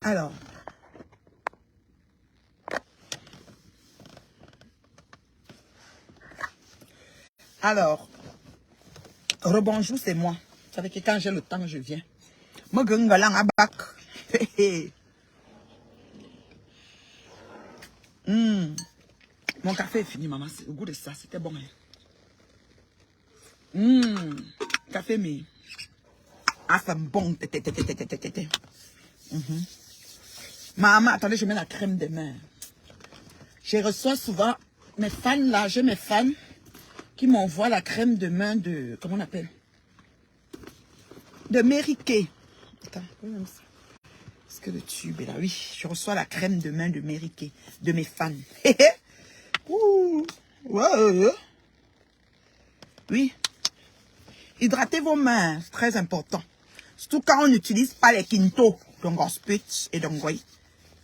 Alors. Alors. Rebonjour, c'est moi. Vous savez que quand j'ai le temps, je viens. Moi, je suis à bac. Mon café est fini, maman. Le goût de ça, c'était bon. Café, mais... Ah, c'est bon. Maman, attendez, je mets la crème de main. Je reçois souvent mes fans, là. J'ai mes fans qui m'envoient la crème de main de... Comment on appelle? De Mary Kay. Attends, même ça. Est-ce que le tube est là? Oui, je reçois la crème de main de Mary Kay, de mes fans. Ouh. Ouais. Oui. Hydratez vos mains, c'est très important. Surtout quand on n'utilise pas les quintos, donc en spitz et donc oui.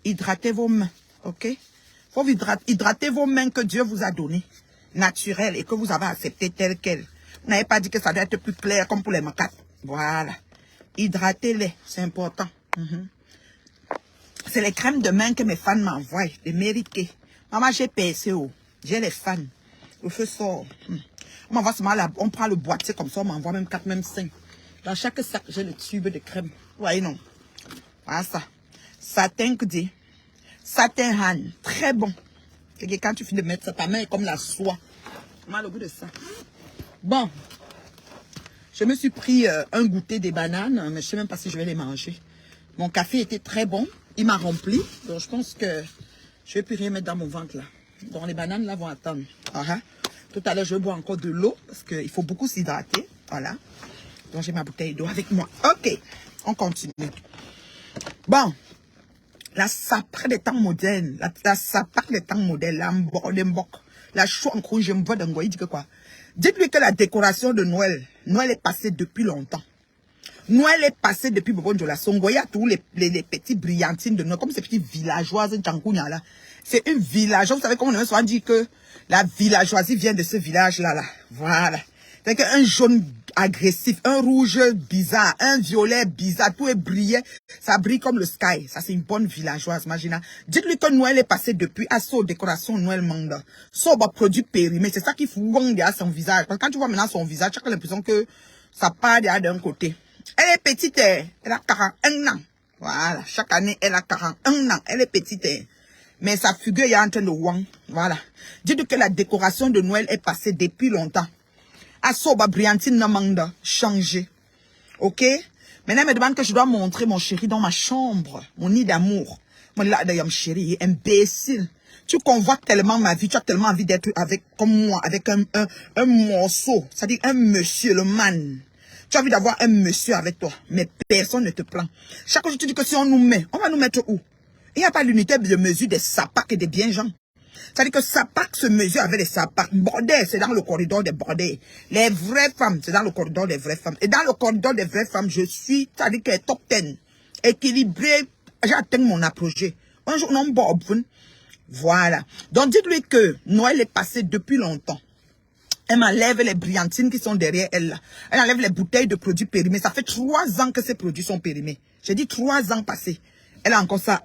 Hydratez vos mains, ok? Faut hydrater vos mains que Dieu vous a données, naturelles, et que vous avez acceptées telles quelles. Vous n'avez pas dit que ça doit être plus clair comme pour les macaques. Voilà. Hydratez-les, c'est important. C'est les crèmes de main que mes fans m'envoient, les Mary Kay. Maman, j'ai PSO, j'ai les fans. Le feu sort. On m'envoie seulement on prend le boîtier comme ça, on m'envoie même 4, même 5. Dans chaque sac, j'ai le tube de crème. Vous voyez, non? Voilà ça. Satin que dit. Satin Han. Très bon. Et quand tu finis de mettre ça, ta main est comme la soie. Comment le goût de ça? Bon. Je me suis pris un goûter des bananes, mais je ne sais même pas si je vais les manger. Mon café était très bon. Il m'a rempli. Donc, je pense que je ne vais plus rien mettre dans mon ventre là. Donc, les bananes là vont attendre. Tout à l'heure, je vais boire encore de l'eau parce qu'il faut beaucoup s'hydrater. Voilà. Donc, j'ai ma bouteille d'eau avec moi. Ok. On continue. Bon. La sapre des temps modernes. La sapre des temps modernes. La chou en rouge, je me vois dans quoi. Il dit que quoi? Dites-lui que la décoration de Noël est passée depuis longtemps. Noël est passé depuis Bobon Jola Songoya, tous les petits brillantines de Noël, comme ces petits villageoises de Djankounia là. C'est une villageoise. Vous savez comment on souvent dit que la villageoisie vient de ce village-là. Là. Voilà. C'est qu'un jaune agressif, un rouge bizarre, un violet bizarre, tout est brillé. Ça brille comme le sky. Ça, c'est une bonne villageoise, imaginez. Dites-lui que Noël est passé depuis à son décoration Noël Manda. Son produit périmé. C'est ça qui fout derrière son visage. Parce que quand tu vois maintenant son visage, tu as l'impression que ça part derrière d'un côté. Elle est petite, elle a 41 ans. Voilà, chaque année, elle a 41 ans. Elle est petite, mais sa figure est en train de wang. Voilà. Dites que la décoration de Noël est passée depuis longtemps. Asoba brillantine namanda, changé. Ok? Maintenant, elle me demande que je dois montrer mon chéri dans ma chambre, mon nid d'amour. Mon là d'ailleurs, chéri, imbécile. Tu convoites tellement ma vie, tu as tellement envie d'être avec, comme moi, avec un morceau. C'est-à-dire un monsieur, le man. Tu as envie d'avoir un monsieur avec toi, mais personne ne te prend. Chaque jour, tu dis que si on nous met, on va nous mettre où? Il n'y a pas l'unité de mesure des sapacs et des bien gens. C'est-à-dire que sapac se mesure avec les sapacs. Bordel, c'est dans le corridor des bordels. Les vraies femmes, c'est dans le corridor des vraies femmes. Et dans le corridor des vraies femmes, je suis, c'est-à-dire que top 10, équilibré, j'ai atteint mon apogée. Un jour, non, bon, voilà. Donc, dites-lui que Noël est passé depuis longtemps. Elle m'enlève les brillantines qui sont derrière elle. Là. Elle enlève les bouteilles de produits périmés. Ça fait 3 ans que ces produits sont périmés. J'ai dit 3 ans passés. Elle a encore ça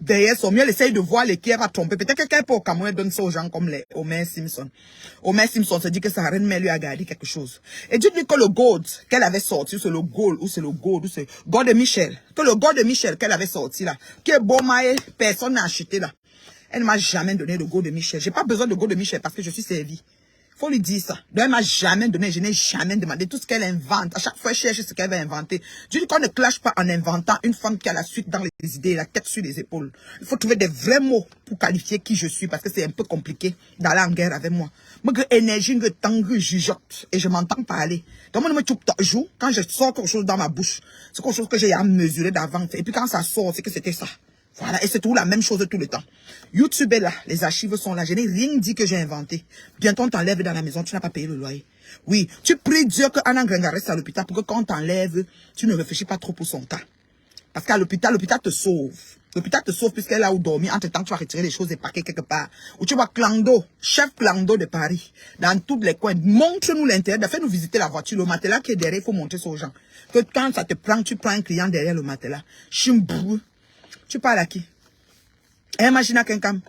derrière son mieux. Elle essaye de voir lesquels va tromper. Peut-être que quelqu'un peut au Cameroun donne ça aux gens comme les Homer Simpson. Homer Simpson se dit que sa reine mère lui a gardé quelque chose. Et dites-lui que le gold qu'elle avait sorti, c'est le gold, ou c'est le gold, ou c'est gold de Michel. Que le gold de Michel qu'elle avait sorti là, qui est beau maï, personne n'a acheté là. Elle ne m'a jamais donné le gold de Michel. J'ai pas besoin de gold de Michel parce que je suis servie. Faut lui dire ça. Donc, elle m'a jamais donné, je n'ai jamais demandé tout ce qu'elle invente. À chaque fois, elle cherche ce qu'elle va inventer. Je dis qu'on ne clash pas en inventant une femme qui a la suite dans les idées, la tête sur les épaules. Il faut trouver des vrais mots pour qualifier qui je suis parce que c'est un peu compliqué d'aller en guerre avec moi. Moi, que énergie, que temps, que jugeote et je m'entends parler. Donc, moi, quand je sors quelque chose dans ma bouche, c'est quelque chose que j'ai à mesurer d'avance. Et puis, quand ça sort, c'est que c'était ça. Voilà, et c'est tout la même chose tout le temps. YouTube est là, les archives sont là. Je n'ai rien dit que j'ai inventé. Bientôt on t'enlève dans la maison, tu n'as pas payé le loyer. Oui, tu pries Dieu que Anna Grenga reste à l'hôpital pour que quand on t'enlève, tu ne réfléchis pas trop pour son cas. Parce qu'à l'hôpital te sauve. L'hôpital te sauve puisqu'elle est là où dormir. Entre temps, tu vas retirer les choses et paquets quelque part. Ou tu vois Clando, chef Clando de Paris, dans tous les coins. Montre-nous l'intérieur. Fais-nous visiter la voiture. Le matelas qui est derrière, il faut montrer ça aux gens. Que quand ça te prend, tu prends un client derrière le matelas. Chimbou. Tu parles à qui? Imagine quelqu'un.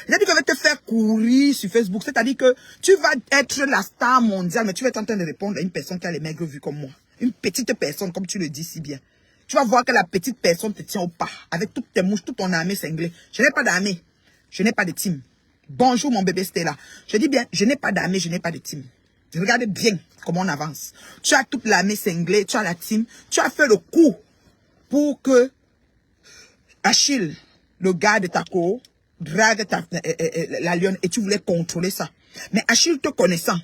Il a dit que va te faire courir sur Facebook. C'est-à-dire que tu vas être la star mondiale, mais tu vas être en train de répondre à une personne qui a les maigres vues comme moi. Une petite personne, comme tu le dis si bien. Tu vas voir que la petite personne te tient au pas. Avec toutes tes mouches, toute ton armée cinglée. Je n'ai pas d'armée. Je n'ai pas de team. Bonjour mon bébé Stella. Je dis bien, je n'ai pas d'armée, je n'ai pas de team. Regardez bien comment on avance. Tu as toute l'armée cinglée, tu as la team. Tu as fait le coup pour que Achille, le gars de ta cour, drague la lionne et tu voulais contrôler ça. Mais Achille te connaissant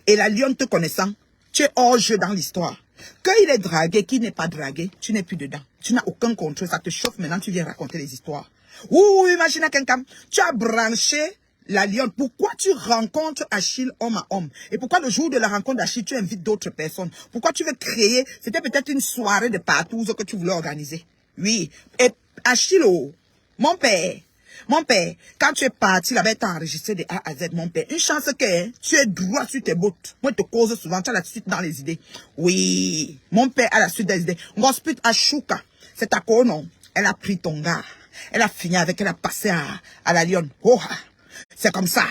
et la lionne te connaissant, tu es hors jeu dans l'histoire. Quand il est dragué, qu'il n'est pas dragué, tu n'es plus dedans. Tu n'as aucun contrôle, ça te chauffe maintenant, tu viens raconter les histoires. Ouh, imagine quelqu'un, tu as branché la lionne. Pourquoi tu rencontres Achille homme à homme? Et pourquoi le jour de la rencontre d'Achille, tu invites d'autres personnes? Pourquoi tu veux créer, c'était peut-être une soirée de partouze que tu voulais organiser. Oui, et Achille, oh, mon père, quand tu es parti là-bas, tu as enregistré de A à Z, mon père. Une chance que tu es droit sur tes bottes. Moi, je te cause souvent, tu as la suite dans les idées. Oui, mon père a la suite des idées. Ngosput Ashuka, c'est ta co, non? Elle a pris ton gars. Elle a fini avec, elle a passé à la lionne. Oh, c'est comme ça.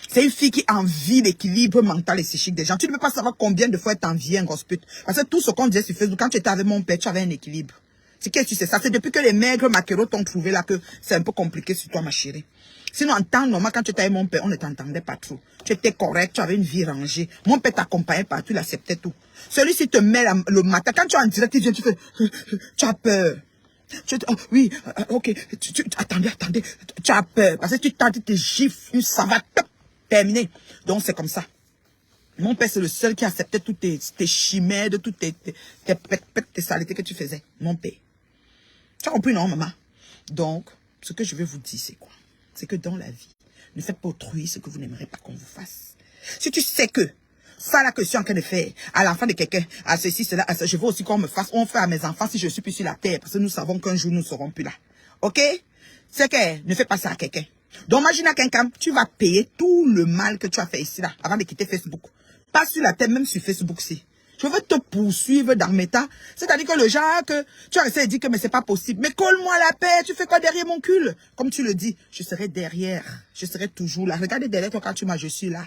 C'est une fille qui envie l'équilibre mental et psychique des gens. Tu ne peux pas savoir combien de fois elle t'envie un Ngosput. Parce que tout ce qu'on disait sur Facebook, quand tu étais avec mon père, tu avais un équilibre. C'est que tu sais ça, c'est depuis que les maigres maquereaux t'ont trouvé là que c'est un peu compliqué sur toi, ma chérie. Sinon, en temps normal, quand tu étais avec mon père, on ne t'entendait pas trop. Tu étais correct, tu avais une vie rangée. Mon père t'accompagnait partout, il acceptait tout. Celui-ci te met le matin, quand tu es en direct, il vient, tu fais, tu as peur. Oui, ok, attendez, tu as peur. Parce que tu t'as dit, tu gifles, une savate, terminé. Donc, c'est comme ça. Mon père, c'est le seul qui acceptait toutes tes chimères, toutes tes saletés que tu faisais. Mon père. Tu as compris, non, maman? Donc, ce que je veux vous dire, c'est quoi? C'est que dans la vie, ne faites pas autrui ce que vous n'aimerez pas qu'on vous fasse. Si tu sais que ça là que je suis en train de faire à l'enfant de quelqu'un, à ceci, cela, à ça, je veux aussi qu'on me fasse, on fait à mes enfants si je suis plus sur la terre, parce que nous savons qu'un jour nous ne serons plus là. Ok? C'est que ne fais pas ça à quelqu'un. Donc, imagine à quelqu'un, tu vas payer tout le mal que tu as fait ici là, avant de quitter Facebook. Pas sur la terre, même sur Facebook si. Je veux te poursuivre dans mes tas. C'est-à-dire que le genre que tu as essayé de dire que mais c'est pas possible. Mais colle-moi la paix, tu fais quoi derrière mon cul? Comme tu le dis, je serai derrière. Je serai toujours là. Regardez derrière toi quand tu m'as, je suis là.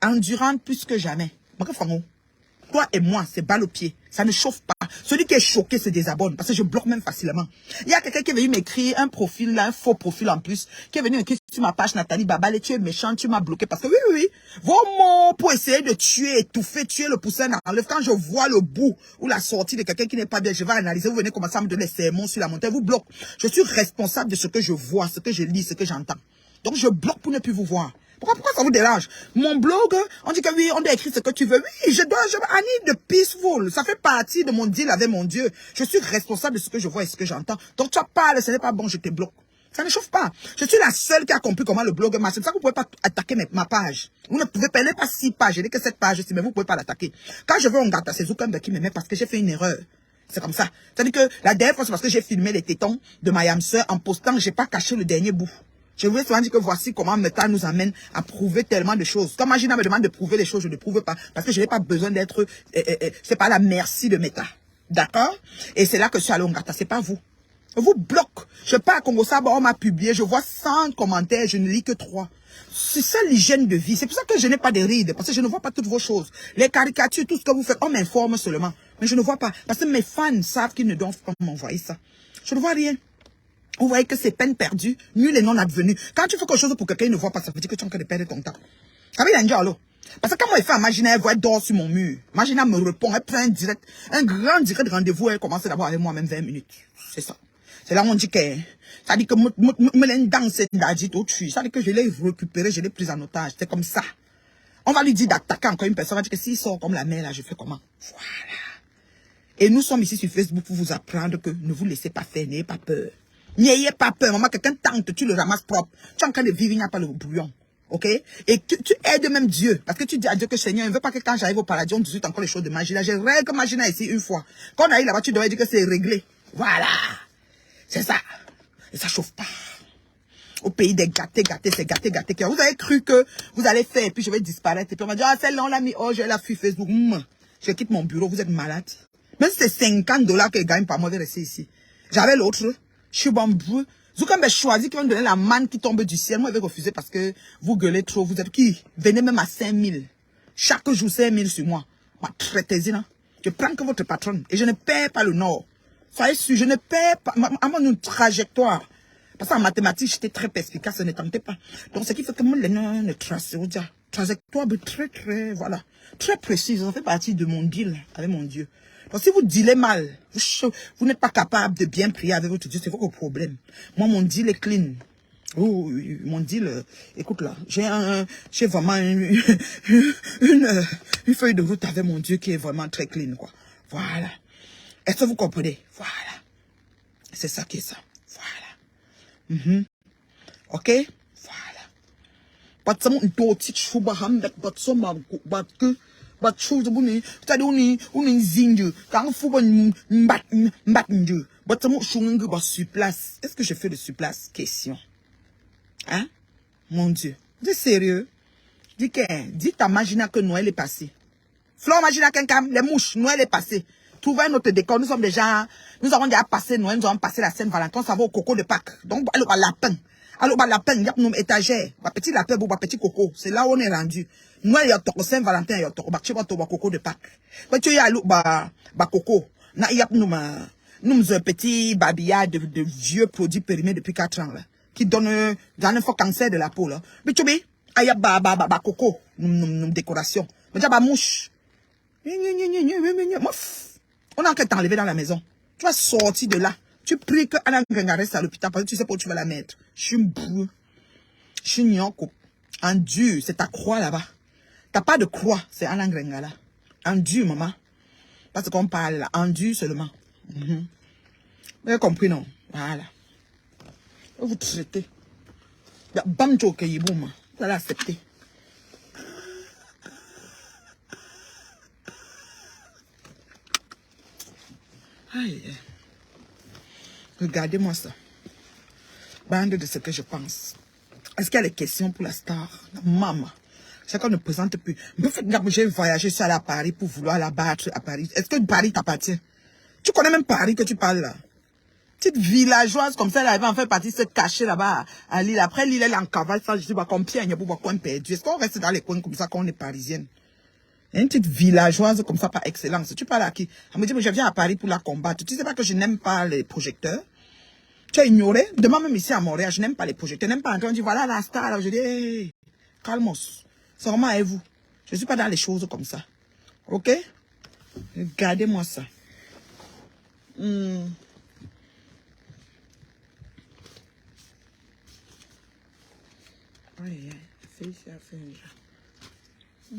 Endurante plus que jamais. Toi et moi, c'est balle au pied. Ça ne chauffe pas. Celui qui est choqué se désabonne parce que je bloque même facilement. Il y a quelqu'un qui est venu m'écrire un profil, là, un faux profil en plus, qui est venu m'écrire sur ma page Nathalie Babale, tu es méchant, tu m'as bloqué parce que oui, vos mots pour essayer de tuer, étouffer, tuer le poussin dans l'œuf. Quand je vois le bout ou la sortie de quelqu'un qui n'est pas bien, je vais analyser, vous venez commencer à me donner des sermons sur la montagne, vous bloque. Je suis responsable de ce que je vois, ce que je lis, ce que j'entends. Donc je bloque pour ne plus vous voir. Pourquoi ça vous dérange? Mon blog, on dit que oui, on doit écrire ce que tu veux. Oui, I need the peaceful. Ça fait partie de mon deal avec mon Dieu. Je suis responsable de ce que je vois et ce que j'entends. Donc tu parles, ce n'est pas bon, je te bloque. Ça ne chauffe pas. Je suis la seule qui a compris comment le blog marche. C'est pour ça que vous ne pouvez pas attaquer ma page. Vous ne pouvez pas, pas 6 pages. Je dis que cette page-ci, mais vous ne pouvez pas l'attaquer. Quand je veux un gâteau, c'est Zuckerberg qui me met parce que j'ai fait une erreur. C'est comme ça. C'est-à-dire que la dernière fois, c'est parce que j'ai filmé les tétons de ma hamster en postant, j'ai pas caché le dernier bout. Je voulais souvent dire que voici comment Meta nous amène à prouver tellement de choses. Quand Magina me demande de prouver les choses, je ne prouve pas. Parce que je n'ai pas besoin d'être, c'est pas la merci de Meta. D'accord? Et c'est là que je suis allé au Ngata, c'est pas vous. Je vous bloque. Je pars à Congo Saba, on m'a publié, je vois 100 commentaires, je ne lis que 3. C'est ça l'hygiène de vie. C'est pour ça que je n'ai pas de rides, parce que je ne vois pas toutes vos choses. Les caricatures, tout ce que vous faites, on m'informe seulement. Mais je ne vois pas. Parce que mes fans savent qu'ils ne doivent pas m'envoyer ça. Je ne vois rien. Vous voyez que c'est peine perdue, nul et non advenu. Quand tu fais quelque chose pour quelqu'un, il ne voit pas, ça veut dire que tu es en train de perdre ton temps. Ça veut dire, parce que quand moi, il fait imaginer, elle voit, elle dort sur mon mur. Imagine, elle me répond, elle prend un grand direct de rendez-vous, elle commence d'abord avec moi, même 20 minutes. C'est ça. C'est là où on dit que, ça dit que, me l'en danse, ça dit que je l'ai récupéré, je l'ai pris en otage. C'est comme ça. On va lui dire d'attaquer encore une personne, on va dire que s'il sort comme la mère, là, je fais comment? Voilà. Et nous sommes ici sur Facebook pour vous apprendre que ne vous laissez pas faire, n'ayez pas peur. N'ayez pas peur, maman, quelqu'un tente, tu le ramasses propre. Tu es en train de vivre, il n'y a pas le bouillon. Ok? Et tu aides même Dieu. parce que tu dis à Dieu que Seigneur, il ne veut pas que quand j'arrive au paradis, on discute encore les choses de magie. Là, j'ai règle magie ici une fois. Quand on arrive là-bas, tu dois dire que c'est réglé. Voilà. C'est ça. Et ça chauffe pas. Au pays des gâtés, c'est gâté. Vous avez cru que vous allez faire, et puis je vais disparaître. Et puis on va dire, ah, celle-là, on l'a mis, oh, je la fuis Facebook. Je quitte mon bureau, vous êtes malade. Même si c'est $50 que je gagne par mois, je vais rester ici. J'avais l'autre. Je suis bon brûle. Vous quand choisi qui va me donner la manne qui tombe du ciel. Moi, je vais refuser parce que vous gueulez trop. Vous êtes qui? Venez même à 5000. Chaque jour, 5000 sur moi. Moi, traitez-y, là. Je prends que votre patronne. Et je ne perds pas le nord. Soyez sûr, je ne perds pas. À mon une trajectoire. Parce qu'en mathématiques, j'étais très perspicace, ne tentez pas. Donc, ce qui fait que moi, les traces, trajectoire très, voilà. Très précise. Ça fait partie de mon deal avec mon Dieu. Donc, si vous dealez mal, vous n'êtes pas capable de bien prier avec votre Dieu, c'est votre problème. Moi, mon deal est clean. Oh, mon deal, écoute là, j'ai vraiment une feuille de route avec mon Dieu qui est vraiment très clean, quoi. Voilà. Est-ce que vous comprenez? Voilà. C'est ça qui est ça. Voilà. Ok? Voilà. Patsamu ntoti chuba hamdak batsoma batke batchu buni tadi uni zinju quand fuba mbat nju batsamu shungu ba sur place. Est-ce que je fais de sur place? Question. Hein? Mon Dieu. Dis sérieux? Dis ta magina que Noël est passé. Flore magina qu'un les mouches, Noël est passé. Trouvez notre décor. Nous avons déjà passé Noël, nous avons passé la Saint-Valentin, ça va au coco de Pâques. Donc, allô, bah, lapin. Allô, bah, lapin, il y a une étagère. Bah, petit lapin, bah, petit coco. C'est là où on est rendu. Noël, il y a Saint-Valentin, il y a bah, coco de Pâques. Bah, tu y a, bah, coco. Il y a nous, un petit babillard de vieux produits périmés depuis 4 ans, là. Qui donne un fort cancer de la peau, là. Mais tu sais, il y a, bah, coco. Décoration. Mais il y a, bah, mouche. On a qu'à t'enlever dans la maison. Tu vas sortir de là. Tu pries que Anna reste à l'hôpital parce que tu sais pas où tu vas la mettre. Je suis brûlé. Je suis nyoko. En Dieu, c'est ta croix là-bas. T'as pas de croix, c'est Anna là. En Dieu, maman. Parce qu'on parle là. En Dieu seulement. Vous avez compris, non? Voilà. Vous traitez. Bam joke, vous allez accepter. Aïe. Regardez-moi ça. Bande de ce que je pense. Est-ce qu'il y a des questions pour la star? Maman. C'est qu'on ne présente plus. J'ai voyagé sur à Paris pour vouloir la battre à Paris. Est-ce que Paris t'appartient? Tu connais même Paris que tu parles là? Petite villageoise comme ça, elle avait en fait partie se cacher là-bas à Lille. Après Lille, elle est en cavale, ça, je dis, bah, combien il y a pour coin perdu. Est-ce qu'on reste dans les coins comme ça quand on est parisienne? Une petite villageoise comme ça par excellence. Tu parles à qui? Elle me dit, mais je viens à Paris pour la combattre. Tu sais pas que je n'aime pas les projecteurs? Tu as ignoré? Demain même ici à Montréal, je n'aime pas les projecteurs. Je n'aime pas entendre, on dit, voilà la star. Alors je dis, hey, calmos. C'est vraiment à vous. Je ne suis pas dans les choses comme ça. Ok? Regardez-moi ça. Aïe, fais ça, fais ça.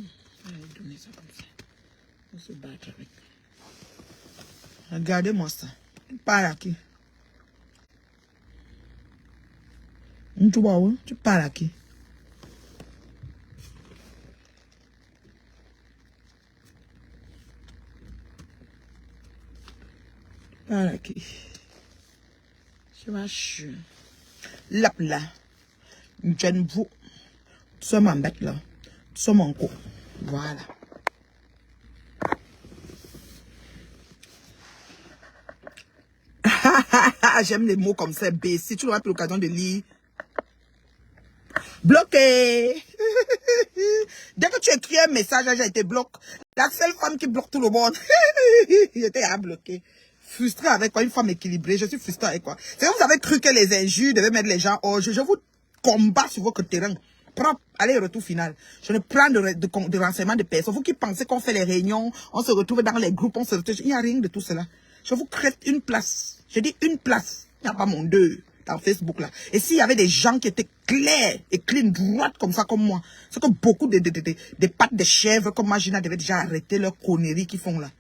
Allez, donnez ça comme ça. On se bat avec. Regardez-moi ça. Tu parles à qui? Tu parles à qui? Tu parles à qui? Je marche. Lap là. J'aime vous. Tu sommes en bête là. Tu sommes en co. Voilà. J'aime les mots comme ça, B. Si tu n'auras plus l'occasion de lire. Bloqué. Dès que tu écris un message, j'ai été bloqué. La seule femme qui bloque tout le monde. J'étais à bloquer. Frustré avec quoi? Une femme équilibrée. Je suis frustré avec quoi? C'est que vous avez cru que les injures devaient mettre les gens hors jeu. Je vous combat sur votre terrain. Propre, allez, retour final. Je ne prends de renseignements de personnes. Vous qui pensez qu'on fait les réunions, on se retrouve dans les groupes, on se retrouve. Il n'y a rien de tout cela. Je vous crée une place. Je dis une place. Il n'y a pas mon deux dans Facebook là. Et s'il y avait des gens qui étaient clairs et clean, droites comme ça, comme moi, c'est que beaucoup de pattes de chèvres comme Magina devaient déjà arrêter leurs conneries qu'ils font là.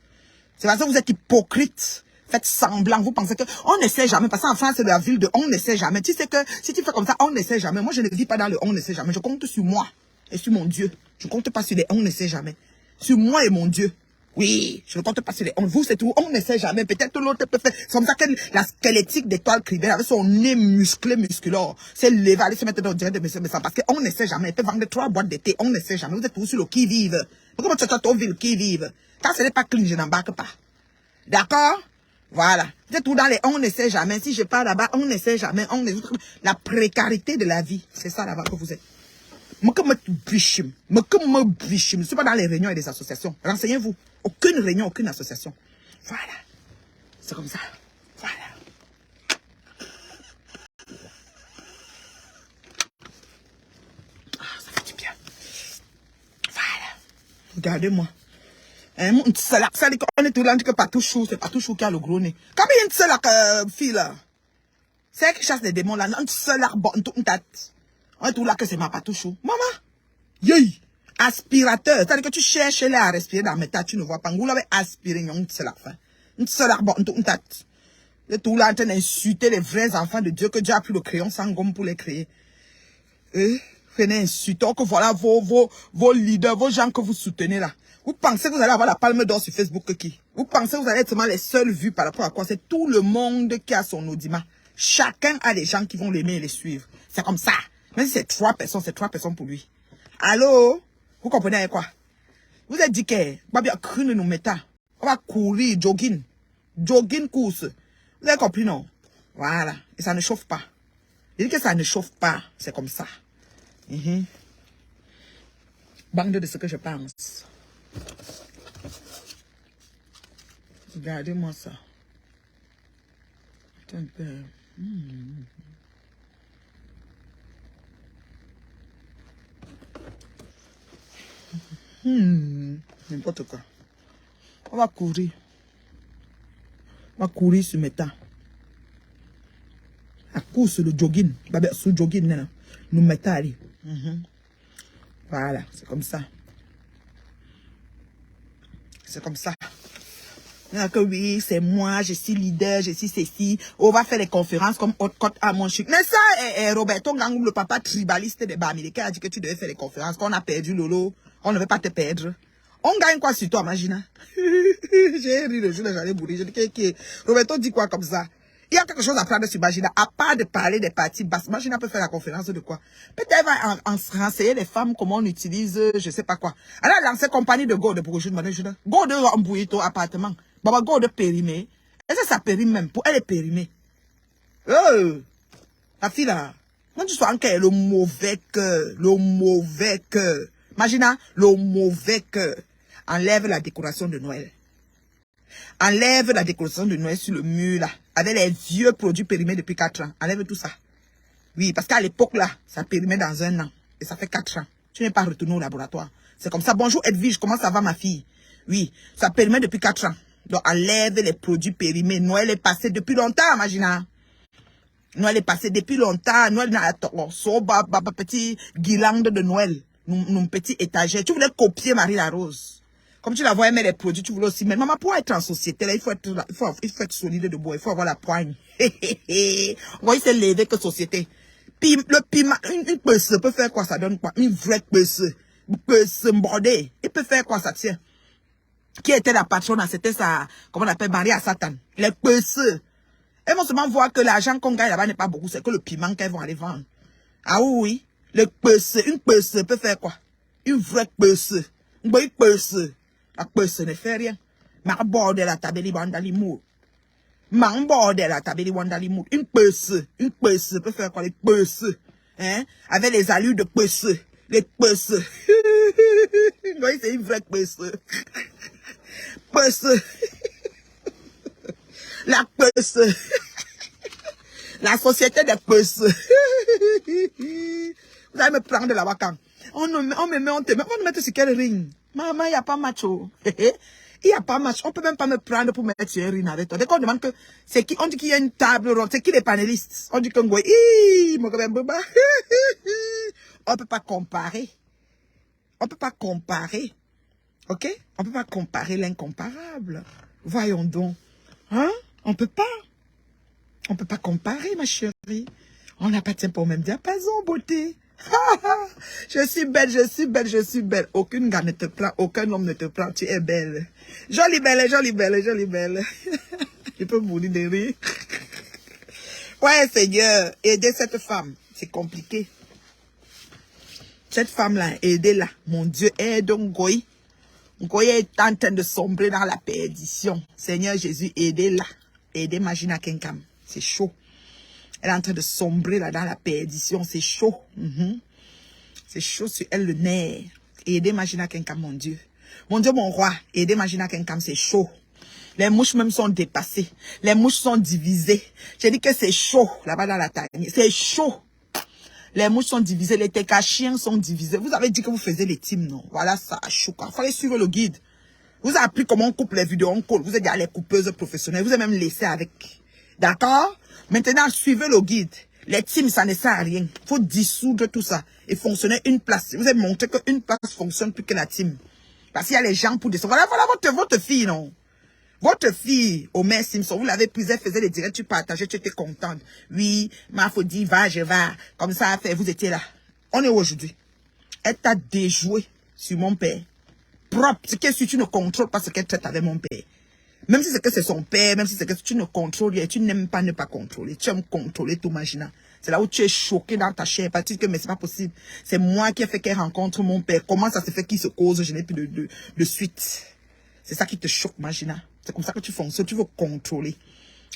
C'est parce que vous êtes hypocrite. Faites semblant, vous pensez que on ne sait jamais, parce qu'en France c'est la ville de on ne sait jamais. Tu sais que si tu fais comme ça, on ne sait jamais. Moi je ne vis pas dans le on ne sait jamais. Je compte sur moi et sur mon Dieu. Je compte pas sur les on ne sait jamais. Sur moi et mon Dieu. Oui, je ne compte pas sur les on. Vous c'est tout, on ne sait jamais. Peut-être l'autre peut faire. C'est comme ça que la squelettique d'étoile Cribel avec son nez musculaire, c'est levé, aller se mettre dans le direct de monsieur, mais ça parce qu'on ne sait jamais. Elle peut vendre 3 boîtes de thé, on ne sait jamais. Vous êtes tous sur le qui-vive. Comment tu as ton ville qui-vive? Quand ce n'est pas clean, je n'embarque pas. D'accord? Voilà. Vous êtes tout dans les on ne sait jamais. Si je pars là-bas, on ne sait jamais. La précarité de la vie. C'est ça là-bas que vous êtes. Je ne suis pas dans les réunions et les associations. Renseignez-vous. Aucune réunion, aucune association. Voilà. C'est comme ça. Voilà. Ah, ça fait du bien. Voilà. Regardez-moi. On est tout là, on dit que Patouchou, c'est Patouchou qui a le gros nez. Quand il y a une seule fille là, c'est elle qui chasse les démons là, une seule bon, une tête. On est tout là que c'est ma Patouchou. Maman, yey, aspirateur, c'est-à-dire que tu cherches là à respirer dans mes têtes, tu ne vois pas. Vous l'avez aspiré, une seule fin. Une seule bon, une tête. Vous êtes tout là en train d'insulter les vrais enfants de Dieu, que Dieu a pris le crayon sans gomme pour les créer. Venez insulter, que voilà vos leaders, vos gens que vous soutenez là. Vous pensez que vous allez avoir la palme d'or sur Facebook qui? Vous pensez que vous allez être seulement les seuls vus par rapport à quoi? C'est tout le monde qui a son audimat. Chacun a des gens qui vont l'aimer et les suivre. C'est comme ça. Même si c'est 3 personnes, c'est 3 personnes pour lui. Allô? Vous comprenez avec quoi? Vous êtes dit que, nous mettons. On va courir, jogging. Jogging course. Vous avez compris, non? Voilà. Et ça ne chauffe pas. Il dit que ça ne chauffe pas. C'est comme ça. Bande de ce que je pense. Regardez-moi ça. Attends un peu. N'importe quoi. On va courir. On va courir sur mes temps. À course le jogging. Sous jogging, nous mettons aller. Voilà, c'est comme ça. C'est comme ça. Que oui, c'est moi, je suis leader, je suis ceci. On va faire les conférences comme Haute-Côte à mon chic. Mais ça, Roberto Ngangou, le papa tribaliste des Bas-Américains, a dit que tu devais faire les conférences, qu'on a perdu Lolo. On ne veut pas te perdre. On gagne quoi sur toi, imagine? J'ai ri le jour où j'allais mourir. Je dis que Roberto dit quoi comme ça? Il y a quelque chose à prendre sur Magina, à part de parler des parties basses. Magina peut faire la conférence de quoi? Peut-être elle va renseigner les femmes, comment on utilise, je sais pas quoi. Elle a lancé compagnie de Go de pour je Go de embrouiller ton appartement. Baba Go de périmé. Est-ce que ça périme même? Pour elle est périmée. La fille là. Quand tu sois encore le mauvais cœur, le mauvais cœur. Magina, le mauvais cœur. Enlève la décoration de Noël. Enlève la décoration de Noël sur le mur là, avec les vieux produits périmés depuis 4 ans. Enlève tout ça. Oui, parce qu'à l'époque là, ça périmait dans 1 an. Et ça fait 4 ans. Tu n'es pas retourné au laboratoire. C'est comme ça. Bonjour Edwige, comment ça va ma fille? Oui, ça périmait depuis 4 ans. Donc enlève les produits périmés. Noël est passé depuis longtemps, Magina. Noël est passé depuis longtemps. Noël n'a pas petit guirlande de Noël. Nos petits étagères. Tu voulais copier Marie la Rose. Comme tu la voyais mettre les produits, tu voulais aussi mettre. Maman, pour être en société, là, il faut être solide de bois. Il faut avoir la poigne. On va se lever que société. Puis, le piment, une pesse peut faire quoi? Ça donne quoi? Une vraie pesse. Une pesse bordée. Il peut faire quoi? Ça tient. Qui était la patronne? C'était sa, comment on appelle, Marie à Satan. Les pesses. Elles vont seulement voir que l'argent qu'on gagne là-bas n'est pas beaucoup. C'est que le piment qu'elles vont aller vendre. Ah oui. Le pesse. Une pesse peut faire quoi? Une vraie pesse. Une bonne pesse. La pesse ne fait rien. Ma bordel la tabeli wandalimour. Ma bordel la tabeli wandalimour. Une pesse peut faire quoi? Les pesses. Hein? Avec les allures de pesse. Les pesses. Oui, c'est une vraie pesse. Pesse. La pesse. La société des pesses. Vous allez me prendre de la vacance. On me met, on te met. On me met sur quel ring? Maman, il n'y a pas match. Il n'y a pas match. On ne peut même pas me prendre pour mettre sur un ring avec toi. Dès qu'on demande que c'est qui, on dit qu'il y a une table ronde. C'est qui les panélistes? On dit qu'on goûte. On ne peut pas comparer. On ne peut pas comparer. Ok? On ne peut pas comparer l'incomparable. Voyons donc. Hein? On ne peut pas. On ne peut pas comparer, ma chérie. On n'appartient pas au même diapason, beauté. Je suis belle, je suis belle, je suis belle. Aucune gars ne te prend, aucun homme ne te prend. Tu es belle. Jolie belle, jolie belle, jolie belle. Je peux mourir de rire. Ouais, Seigneur, aider cette femme, c'est compliqué. Cette femme-là, aidez-la. Mon Dieu, aide Ngoï. Ngoï est en train de sombrer dans la perdition. Seigneur Jésus, aidez-la. Aider Magina Kenkam. C'est chaud. Elle est en train de sombrer là dans la perdition. C'est chaud. C'est chaud sur elle, le nerf. Aider Magina Kenkam, mon Dieu. Mon Dieu, mon roi. Aider Magina Kenkam, c'est chaud. Les mouches même sont dépassées. Les mouches sont divisées. J'ai dit que c'est chaud là-bas dans la tanière. C'est chaud. Les mouches sont divisées. Les tecachiens sont divisés. Vous avez dit que vous faisiez les teams, non? Voilà, ça choque. Il fallait suivre le guide. Vous avez appris comment on coupe les vidéos, on colle. Vous êtes déjà les coupeuses professionnelles. Vous avez même laissé avec. D'accord? Maintenant, suivez le guide. Les teams, ça ne sert à rien. Il faut dissoudre tout ça et fonctionner une place. Vous avez montré qu'une place fonctionne plus que la team. Parce qu'il y a les gens pour descendre. Voilà votre fille, non? Votre fille, Omer Simpson, vous l'avez prise, elle faisait les directs, tu partageais, tu étais contente. Oui, ma faut dire, va, je vais. Comme ça, vous étiez là. On est aujourd'hui. Elle t'a déjoué sur mon père. Propre. C'est que si tu ne contrôles pas ce qu'elle traite avec mon père. Même si c'est que c'est son père, même si c'est que tu ne contrôles et tu n'aimes pas ne pas contrôler. Tu aimes contrôler tout, Magina. C'est là où tu es choqué dans ta chair. Parce que, mais c'est pas possible. C'est moi qui ai fait qu'elle rencontre mon père. Comment ça se fait qu'il se cause? Je n'ai plus de suite. C'est ça qui te choque, Magina. C'est comme ça que tu fonctionnes. Tu veux contrôler.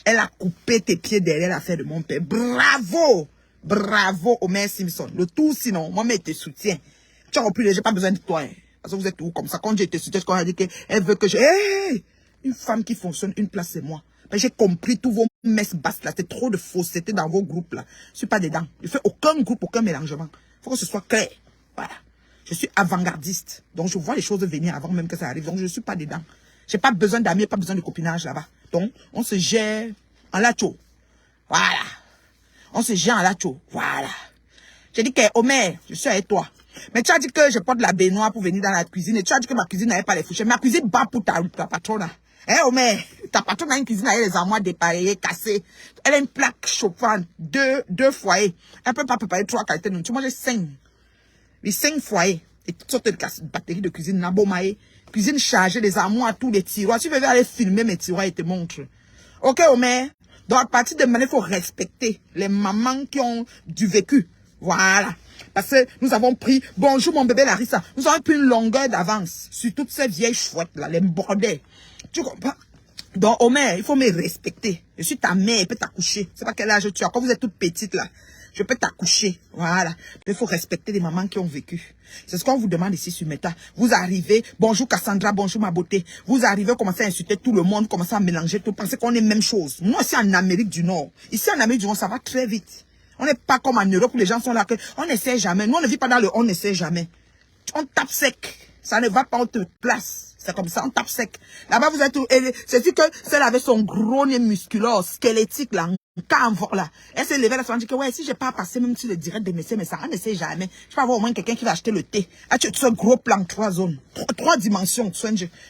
Elle a coupé tes pieds derrière l'affaire de mon père. Bravo! Bravo, Omer Simpson. Le tout, sinon, moi, mais te soutiens. Tu as repris, j'ai pas besoin de toi. Hein. Parce que vous êtes tout comme ça. Quand j'ai été soutien, quand elle a dit qu'elle veut que je... Hey! Une femme qui fonctionne, une place, c'est moi. J'ai compris tous vos messes basses là. C'est trop de fausseté dans vos groupes là. Je suis pas dedans. Je fais aucun groupe, aucun mélangement. Il faut que ce soit clair. Voilà. Je suis avant-gardiste. Donc, je vois les choses venir avant même que ça arrive. Donc, je ne suis pas dedans. J'ai pas besoin d'amis, pas besoin de copinage là-bas. Donc, on se gère en lacho. Voilà. On se gère en lacho. Voilà. J'ai dit que, Omer, je suis avec toi. Mais tu as dit que je porte la baignoire pour venir dans la cuisine. Et tu as dit que ma cuisine n'avait pas les fourchettes. Ma cuisine bat pour ta patronne. Hein, Omer, ta patronne a une cuisine avec les armoires dépareillées, cassées. Elle a une plaque chauffante, deux foyers. Elle ne peut pas préparer 3 qualités de nourriture. Moi, j'ai 5. Les 5 foyers. Et toutes sortes de batteries de cuisine. Nabomaye. Cuisine chargée, les armoires, tous les tiroirs. Tu veux aller filmer mes tiroirs et te montre. Ok, Omer. Donc, à partir de maintenant, il faut respecter les mamans qui ont du vécu. Voilà. Parce que nous avons pris, bonjour mon bébé Larissa, nous avons pris une longueur d'avance sur toutes ces vieilles chouettes là, les bordels. Tu comprends? Donc, Omer, il faut me respecter. Je suis ta mère, je peux t'accoucher. C'est pas quel âge tu as. Quand vous êtes toute petite là, je peux t'accoucher. Voilà. Il faut respecter les mamans qui ont vécu. C'est ce qu'on vous demande ici sur Meta. Vous arrivez, bonjour Cassandra, bonjour ma beauté. Vous arrivez, commencez à insulter tout le monde, commencez à mélanger tout, pensez qu'on est même chose. Moi, ici en Amérique du Nord. Ici en Amérique du Nord, ça va très vite. On n'est pas comme en Europe où les gens sont là que on n'essaie jamais. Nous, on ne vit pas dans le on n'essaie jamais. On tape sec. Ça ne va pas, on te place. C'est comme ça, on tape sec. Là-bas, vous êtes... C'est-à-dire que celle avec son gros nez musculaire, squelettique, là, là. Elle s'est levée, là, elle s'est dit que, ouais, si j'ai pas passé même sur le direct de messieurs, mais ça, on n'essaie jamais. Je peux avoir au moins quelqu'un qui va acheter le thé. Ah, tu as ce gros plan, 3 zones. 3 dimensions.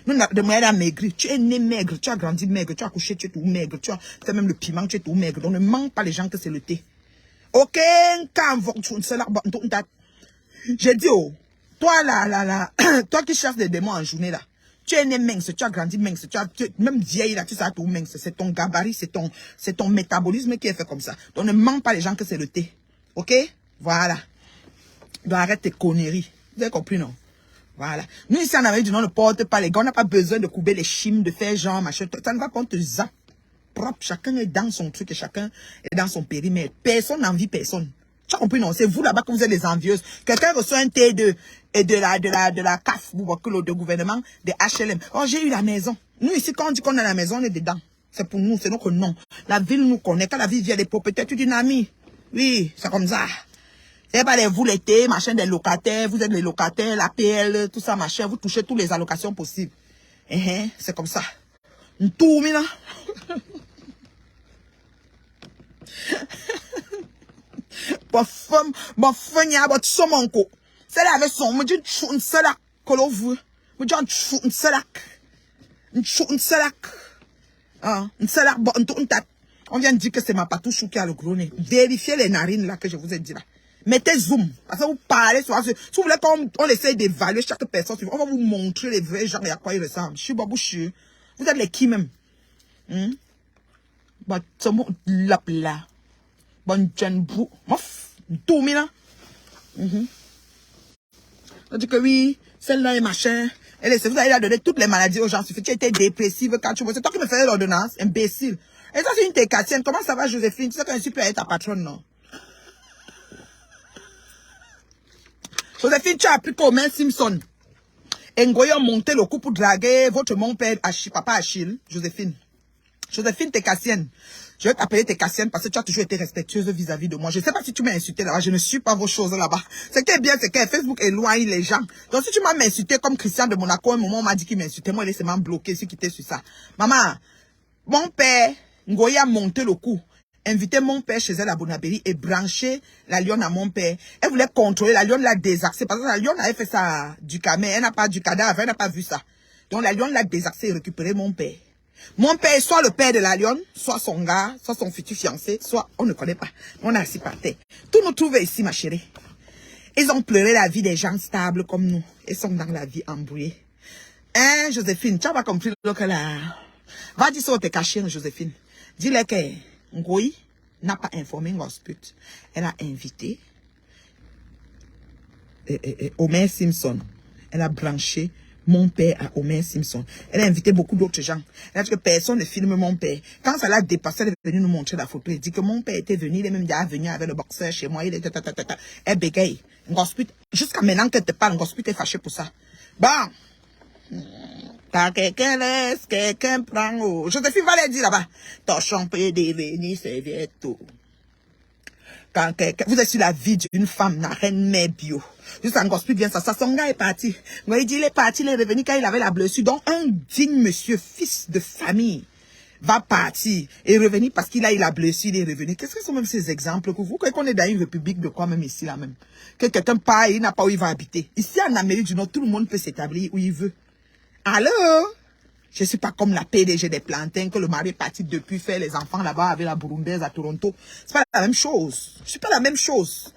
Nous, de moyen à maigrir. Tu es né maigre, tu as grandi maigre, tu as couché, tu es tout maigre. Tu as fait même le piment, tu es tout maigre. Donc, ne manque pas les gens que c'est le thé. Ok, j'ai dit, oh, toi là, toi qui cherches des démons en journée là, tu es né mince, tu as grandi mince, tu es même vieille là, tu sais tout mince, c'est ton gabarit, c'est ton métabolisme qui est fait comme ça. Donc ne manque pas les gens que c'est le thé. Ok? Voilà. Donc arrête tes conneries. Vous avez compris, non? Voilà. Nous ici en Amérique du Nord, on ne porte pas les gars, on n'a pas besoin de couper les chimes, de faire genre, machin. Ça ne va pas, on te zappe. Propre, chacun est dans son truc et chacun est dans son périmètre. Personne n'envie personne. Tu as compris, non? C'est vous là-bas que vous êtes les envieuses. Quelqu'un reçoit un T2 et de la CAF, de gouvernement, de HLM. Oh, j'ai eu la maison. Nous ici, quand on dit qu'on a la maison, on est dedans. C'est pour nous, c'est notre nom. La ville nous connaît. Quand la ville vient des propriétaires, tu dis une amie. Oui, c'est comme ça. C'est pas vous l'été, machin des locataires, vous êtes les locataires, l'APL, tout ça, machin, vous touchez toutes les allocations possibles. C'est comme ça. Tout, mina. Bon, femme, y'a votre somonko. C'est là avec son, me dit, une salak, que l'on veut. Me dit, une salak. Une salak. Ah, une salak, bon, une tête. On vient de dire que c'est ma patouche qui a le gros nez. Vérifiez les narines là que je vous ai dit là. Mettez zoom. Parce que vous parlez sur... Si vous voulez qu'on essaye d'évaluer chaque personne, on va vous montrer les vrais gens et à quoi ils ressemblent. Je suis babouchu. Vous êtes les qui même? Bah, c'est bon, là. Bon, John Bou. Mof. Tout, mina. On dit que oui, celle-là est machin. Vous allez donner toutes les maladies aux gens. Si tu étais dépressive quand tu vois. C'est toi qui me faisais l'ordonnance, imbécile. Et ça, c'est une técassienne. Comment ça va, Joséphine? Tu sais qu'un super est ta patronne, non? Joséphine, tu as appris qu'au main Simpson. Ngoyi a monté le coup pour draguer votre mon père, papa Achille. Joséphine. Joséphine técassienne. Je vais t'appeler técassienne parce que tu as toujours été respectueuse vis-à-vis de moi. Je ne sais pas si tu m'as insulté là-bas. Je ne suis pas vos choses là-bas. Ce qui est bien, c'est que Facebook éloigne les gens. Donc si tu m'as insulté comme Christian de Monaco, un moment on m'a dit qu'il m'insultait. Moi, il est seulement bloqué, si quitté sur ça. Maman, mon père, Ngoyi a monté le coup. Invité mon père chez elle à Bonabéry et branché la lionne à mon père. Elle voulait contrôler, la lionne l'a désaxé. Parce que la lionne avait fait ça du camé. Elle n'a pas du cadavre, elle n'a pas vu ça. Donc la lionne l'a désaxé et récupéré mon père. Mon père est soit le père de la lionne, soit son gars, soit son futur fiancé, soit on ne connaît pas. On est assis par terre. Tout nous trouve ici, ma chérie. Ils ont pleuré la vie des gens stables comme nous. Ils sont dans la vie embrouillée. Hein, Joséphine, tu as pas compris que là. Va dire ça au caché, Joséphine. Dis-le que Ngoyi n'a pas informé Ngosput. Elle a invité Homer Simpson. Elle a branché mon père à Homer Simpson. Elle a invité beaucoup d'autres gens. Elle a dit que personne ne filme mon père. Quand ça l'a dépassé, elle est venue nous montrer la photo. Elle dit que mon père était venu, il est même déjà venu avec le boxeur chez moi. Il était Elle bégaye. Ngosput, jusqu'à maintenant qu'elle te parle, Ngosput est fâché pour ça. Bon. Quand quelqu'un laisse, quelqu'un prend. Oh. Joséphine va les dire là-bas. Ton champ peut devenir serviette. Quand quelqu'un, vous êtes sur la vie d'une femme, la reine mère bio. Juste en gospel vient ça, son gars est parti. Il dit, il est parti, il est revenu quand il avait la blessure. Donc, un digne monsieur, fils de famille, va partir et revenir parce qu'il a eu la blessure, il est revenu. Qu'est-ce que sont même ces exemples que vous croyez qu'on est dans une république de quoi même ici, là même? Que quelqu'un part et il n'a pas où il va habiter. Ici, en Amérique du Nord, tout le monde peut s'établir où il veut. Alors, je ne suis pas comme la PDG des plantains que le mari est parti depuis faire les enfants là-bas avec la burundaise à Toronto. C'est pas la même chose. Je suis pas la même chose.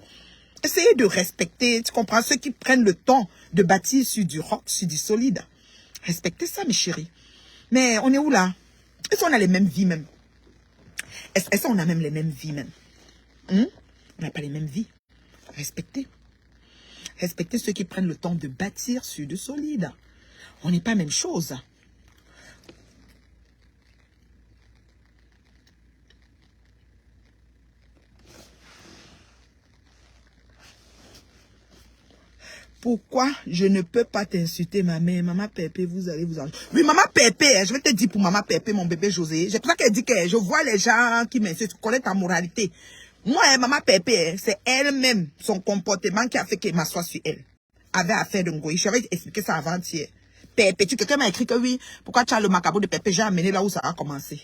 Essayez de respecter, tu comprends, ceux qui prennent le temps de bâtir sur du rock, sur du solide. Respectez ça, mes chéris. Mais on est où là? Est-ce qu'on a les mêmes vies même? Est-ce qu'on a même les mêmes vies même? On n'a pas les mêmes vies. Respectez. Respectez ceux qui prennent le temps de bâtir sur du solide. On n'est pas la même chose. Pourquoi je ne peux pas t'insulter, ma mère? Maman Pépé, vous allez vous en... Oui, maman Pépé, je vais te dire pour maman Pépé, mon bébé José. C'est pour ça qu'elle dit que je vois les gens qui m'insultent, tu connais ta moralité. Moi, maman Pépé, c'est elle-même, son comportement qui a fait qu'elle m'assoit sur elle. Avait affaire de Ngoyi. Je vais expliquer ça avant-hier. Pépé, quelqu'un m'a écrit que oui, pourquoi tu as le macabre de Pépé, j'ai amené là où ça a commencé.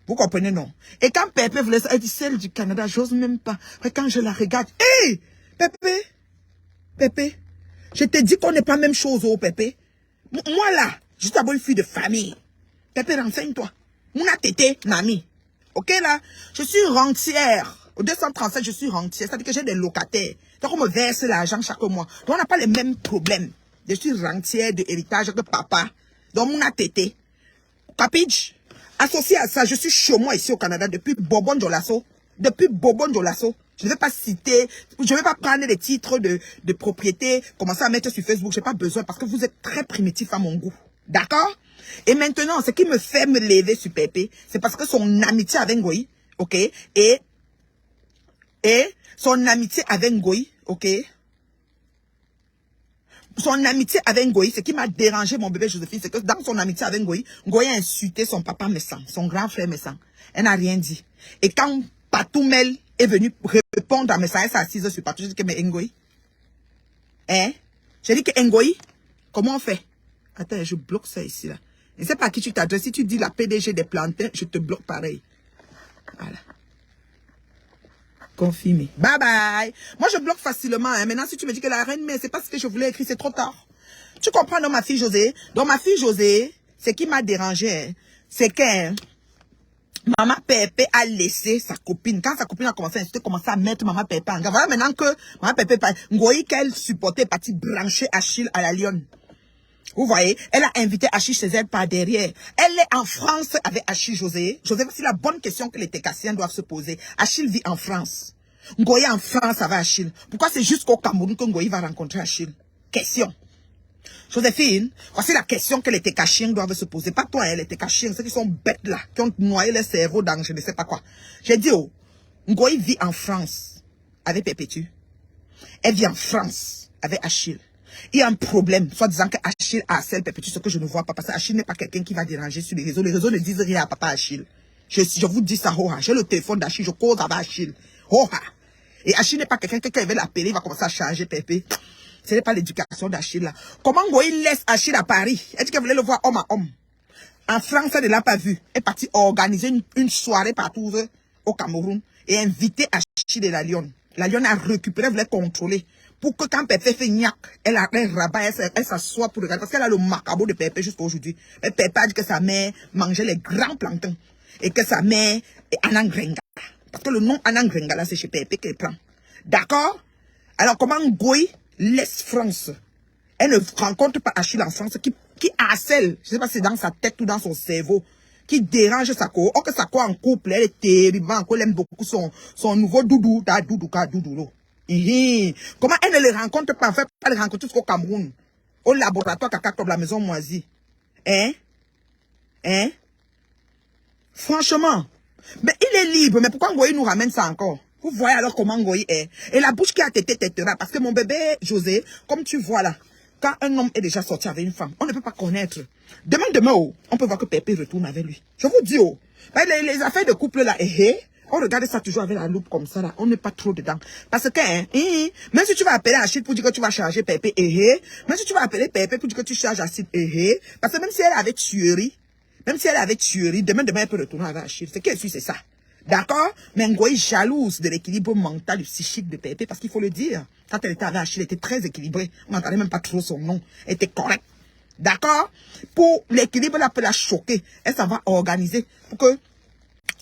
Vous comprenez, non? Et quand Pépé voulait ça, elle dit, celle du Canada, j'ose même pas. Et quand je la regarde, hé, Pépé, Pépé, je te dis qu'on n'est pas la même chose, oh, Pépé. Moi, là, je suis d'abord une fille de famille. Pépé, renseigne-toi. Mouna tété, Nami. Ok, là? Je suis rentière. Au 237, je suis rentière. C'est-à-dire que j'ai des locataires. Donc, on me verse l'argent chaque mois. Donc, on n'a pas les mêmes problèmes. Je suis rentière de héritage que papa. Donc, Mouna tété. Capige? Associé à ça, je suis chez moi ici au Canada depuis Bourbon Jolasso. Depuis Bourbon Jolasso. Je ne vais pas citer, je ne vais pas prendre les titres de propriété, commencer à mettre sur Facebook. Je n'ai pas besoin parce que vous êtes très primitif à mon goût. D'accord? Et maintenant, ce qui me fait me lever sur Pépé, c'est parce que son amitié avec Ngoyi, ok? Et son amitié avec Ngoyi, ok? Son amitié avec Ngoyi, ce qui m'a dérangé, mon bébé Joséphine, c'est que dans son amitié avec Ngoyi, Ngoyi a insulté son papa méchant, son grand frère méchant. Elle n'a rien dit. Et quand Patoumel est venu répondre à mes message, elle s'est assise sur Patou, je dis que mais Ngoyi, hein? J'ai dit que Ngoyi, comment on fait? Attends, je bloque ça ici, là. Je ne sais pas à qui tu t'adresses. Si tu dis la PDG des plantains, je te bloque pareil. Voilà. Confirmé. Bye bye. Moi, je bloque facilement. Hein. Maintenant, si tu me dis que la reine, mais c'est pas ce que je voulais écrire, c'est trop tard. Tu comprends, donc, ma fille José? Donc, ma fille José, ce qui m'a dérangé, hein, c'est que hein, maman Pépé a laissé sa copine. Quand sa copine a commencé à insulter, commencé à mettre maman Pépé en garde. Voilà maintenant que maman Pépé, Ngoyi qu'elle supportait, partie brancher Achille à la lionne. Vous voyez, elle a invité Achille chez elle par derrière. Elle est en France avec Achille José. José, c'est la bonne question que les Técassiens doivent se poser. Achille vit en France. Ngoyi en France avec Achille. Pourquoi c'est jusqu'au Cameroun que Ngoyi va rencontrer Achille? Question. Joséphine, voici la question que les Técachiens doivent se poser. Pas toi, hein, les Técachiens, ceux qui sont bêtes là, qui ont noyé leur cerveau dans je ne sais pas quoi. J'ai dit, oh, Ngoï vit en France avec Perpétue. Elle vit en France avec Achille. Il y a un problème, soit disant que Achille harcèle Perpétue, ce que je ne vois pas, parce que Achille n'est pas quelqu'un qui va déranger sur les réseaux. Les réseaux ne disent rien à papa Achille. Je vous dis ça, oh, j'ai le téléphone d'Achille, je cause avec Achille. Oh, et Achille n'est pas quelqu'un qui va l'appeler, il va commencer à charger Pépé. Ce n'est pas l'éducation d'Achille là. Comment Ngoï laisse Achille à Paris? Elle dit qu'elle voulait le voir homme à homme. En France, elle ne l'a pas vu. Elle est partie organiser une soirée partout au Cameroun et inviter Achille et la Lionne. La Lionne a récupéré, elle voulait contrôler. Pour que quand Pépé fait gnac, elle rabat, elle s'assoit pour regarder. Parce qu'elle a le macabre de Pépé jusqu'à aujourd'hui. Mais Pépé a dit que sa mère mangeait les grands planctons. Et que sa mère est Anangrenga. Parce que le nom Anangrenga là, c'est chez Pépé qu'elle prend. D'accord? Alors comment Ngoï laisse France? Elle ne rencontre pas Achille en France qui harcèle. Je ne sais pas si c'est dans sa tête ou dans son cerveau. Qui dérange Sako. Or que Sako en couple, elle est terrible. Elle aime beaucoup son nouveau doudou. Comment elle ne le rencontre pas? En fait, elle le rencontre jusqu'au Cameroun. Au laboratoire caca comme la maison moisie. Hein? Hein? Franchement. Mais il est libre. Mais pourquoi Ngoï nous ramène ça encore? Vous voyez alors comment Ngoï est. Et la bouche qui a tété tétera. Parce que mon bébé, José, comme tu vois là, quand un homme est déjà sorti avec une femme, on ne peut pas connaître. Demain, oh, on peut voir que Pépé retourne avec lui. Je vous dis, oh, les affaires de couple là, on regarde ça toujours avec la loupe comme ça là. On n'est pas trop dedans. Parce que, même si tu vas appeler Achille pour dire que tu vas charger Pépé, même si tu vas appeler Pépé pour dire que tu charges Achille, parce que même si elle avait tuerie, demain, elle peut retourner avec Achille. Ce qu'elle suit, c'est ça. D'accord? Mais Ngoï jalouse de l'équilibre mental et psychique de Pépé, parce qu'il faut le dire. Quand elle était avec Achille, elle était très équilibrée. On n'entendait même pas trop son nom. Elle était correcte. D'accord? Pour l'équilibre, elle peut la choquer. Elle s'en va organiser pour que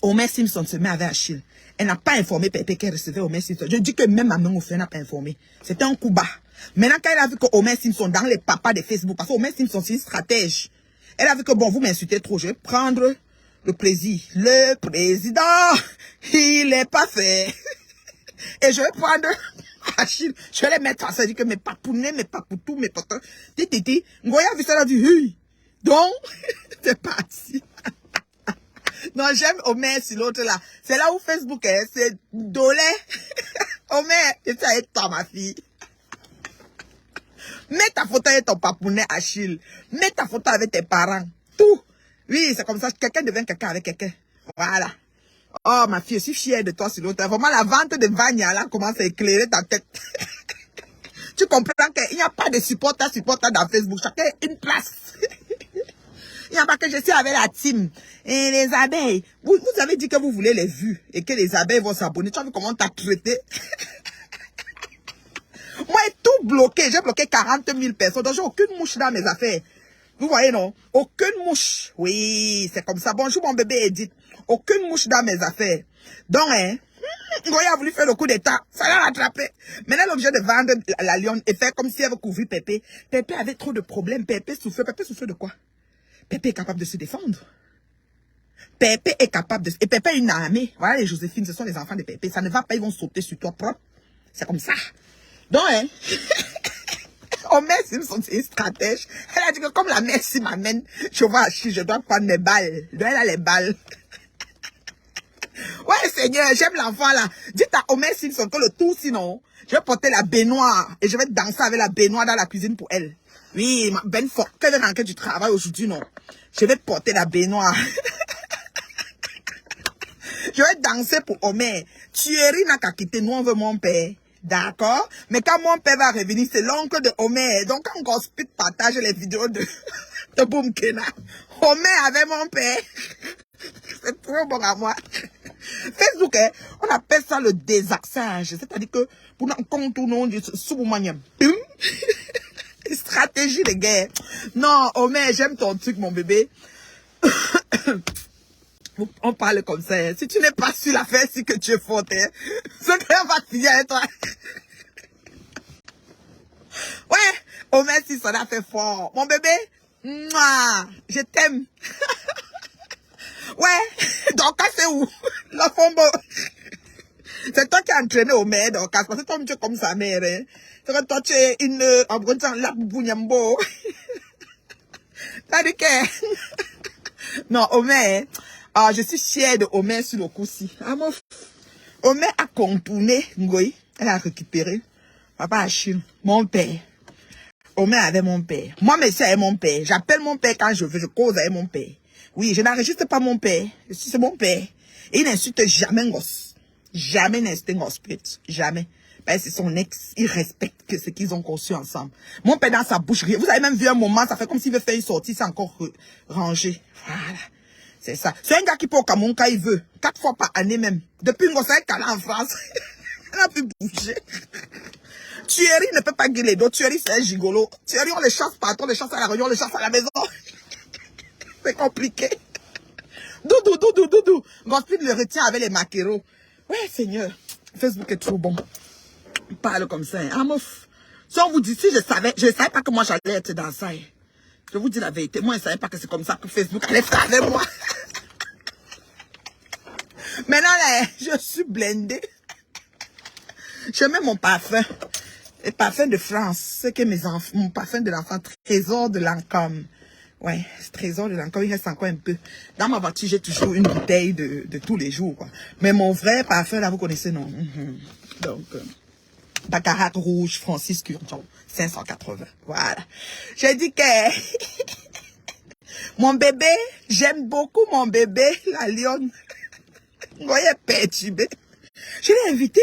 Homer Simpson se met avec Achille. Elle n'a pas informé Pépé qu'elle recevait Homer Simpson. Je dis que même Maman Oufé n'a pas informé. C'était un coup bas. Maintenant, quand elle a vu que Homer Simpson dans les papas de Facebook, parce que Homer Simpson, c'est une stratège. Elle a vu que, bon, vous m'insultez trop, je vais prendre le plaisir. Le président, il est pas fait. Et je vais prendre Achille, je vais les mettre à ça, dit que mes papounets, mes papoutou, mes potins, titi, Ngoya a vu ça, elle a dit, oui. Donc, c'est parti. Non, j'aime Homer sur l'autre là. C'est là où Facebook est, c'est Dolé. Homer, je suis avec toi, ma fille. Mets ta photo avec ton papounet, Achille. Mets ta photo avec tes parents. Tout. Oui, c'est comme ça. Quelqu'un devient quelqu'un avec quelqu'un. Voilà. Oh, ma fille, je suis fière de toi sur l'autre. Vraiment, la vente de Vania, là, commence à éclairer ta tête. Tu comprends qu'il n'y a pas de supporter dans Facebook. Chacun a une place. Il n'y a pas que je suis avec la team. Et les abeilles. Vous avez dit que vous voulez les vues. Et que les abeilles vont s'abonner. Tu as vu comment t'as traité? Moi, j'ai tout bloqué. J'ai bloqué 40 000 personnes. Donc, j'ai aucune mouche dans mes affaires. Vous voyez, non? Aucune mouche. Oui, c'est comme ça. Bonjour, mon bébé Edith. Aucune mouche dans mes affaires. Donc, Ngoya a voulu faire le coup d'état. Ça l'a rattrapé. Maintenant, elle est obligée de vendre la lionne et faire comme si elle veut couvrir Pépé. Pépé avait trop de problèmes. Pépé souffrait. Pépé souffrait de quoi? Pépé est capable de se défendre. Pépé est capable de... Et Pépé est une armée. Voilà les Joséphine, ce sont les enfants de Pépé. Ça ne va pas, ils vont sauter sur toi propre. C'est comme ça. Donc, Homer Simpson, c'est une stratège. Elle a dit que comme la mère s'y m'amène, je vois Achille, je dois prendre mes balles. Donc, elle a les balles. Ouais, Seigneur, j'aime l'enfant là. Dites à Homer Simpson que le tout, sinon, je vais porter la baignoire et je vais danser avec la baignoire dans la cuisine pour elle. Oui, Ben Fort, qu'elle est rentrée du travail aujourd'hui, non. Je vais porter la baignoire. Je vais danser pour Homer. Thierry n'a qu'à quitter, nous on veut mon père. D'accord? Mais quand mon père va revenir, c'est l'oncle de Homer. Donc quand Gospit partage les vidéos de Boomkena, Homer avec mon père. C'est trop bon à moi. Facebook, on appelle ça le désaxage. C'est-à-dire que pour nous contourner sous-moyen. Stratégie de guerre. Non, Homer, j'aime ton truc, mon bébé. On parle comme ça. Si tu n'es pas sur l'affaire, c'est que tu es faute. Ce qu'on va finir avec toi. Ouais, Homer, si ça a fait fort. Mon bébé, mouah, je t'aime. Ouais, Dorcas, c'est où? Le fombo. C'est toi qui as entraîné Homer, Dorcas, parce que toi, tu es comme sa mère. Hein. C'est que toi, tu es une, en gros, la bounyambo. T'as dit que... Non, Omer, je suis fière de Omer sur le coup-ci. Omer a contourné, Ngoï, elle a récupéré. Papa Achille, mon père. Omer avait mon père. Moi, monsieur est mon père. J'appelle mon père quand je veux, je cause avec mon père. Oui, je n'enregistre pas mon père. C'est mon père. Et il n'insulte jamais un gosse. Jamais n'insulte un gosse, jamais. Ben, c'est son ex. Il respecte que ce qu'ils ont conçu ensemble. Mon père dans sa bouche, vous avez même vu un moment, ça fait comme s'il veut faire une sortie, c'est encore rangé. Voilà. C'est ça. C'est un gars qui peut au Cameroun quand il veut. 4 fois par année même. Depuis une grosse année en France. Elle a pu bouger. Thierry ne peut pas gueuler d'autres. Thierry, c'est un gigolo. Thierry, on les chasse partout, on les chasse à la réunion, on les chasse à la maison. C'est compliqué. Doudou. Gospel le retient avec les maquereaux. Ouais, Seigneur. Facebook est trop bon. Il parle comme ça. Hein. Si on vous dit, si je savais pas que moi j'allais être dans ça. Hein. Je vous dis la vérité. Moi, je ne savais pas que c'est comme ça que Facebook allait faire avec moi. Maintenant, là, je suis blindée. Je mets mon parfum. Le parfum de France. C'est que mes enfants, mon parfum de l'enfant, trésor de Lancôme. Ouais, trésor de Lancôme, il reste encore un peu. Dans ma voiture, j'ai toujours une bouteille de tous les jours, quoi. Mais mon vrai parfum, là, vous connaissez, non? Donc, Baccarat rouge, Francis Curton, 580. Voilà. J'ai dit que mon bébé, j'aime beaucoup mon bébé, la lionne. Vous voyez, perturbé. Je l'ai invité.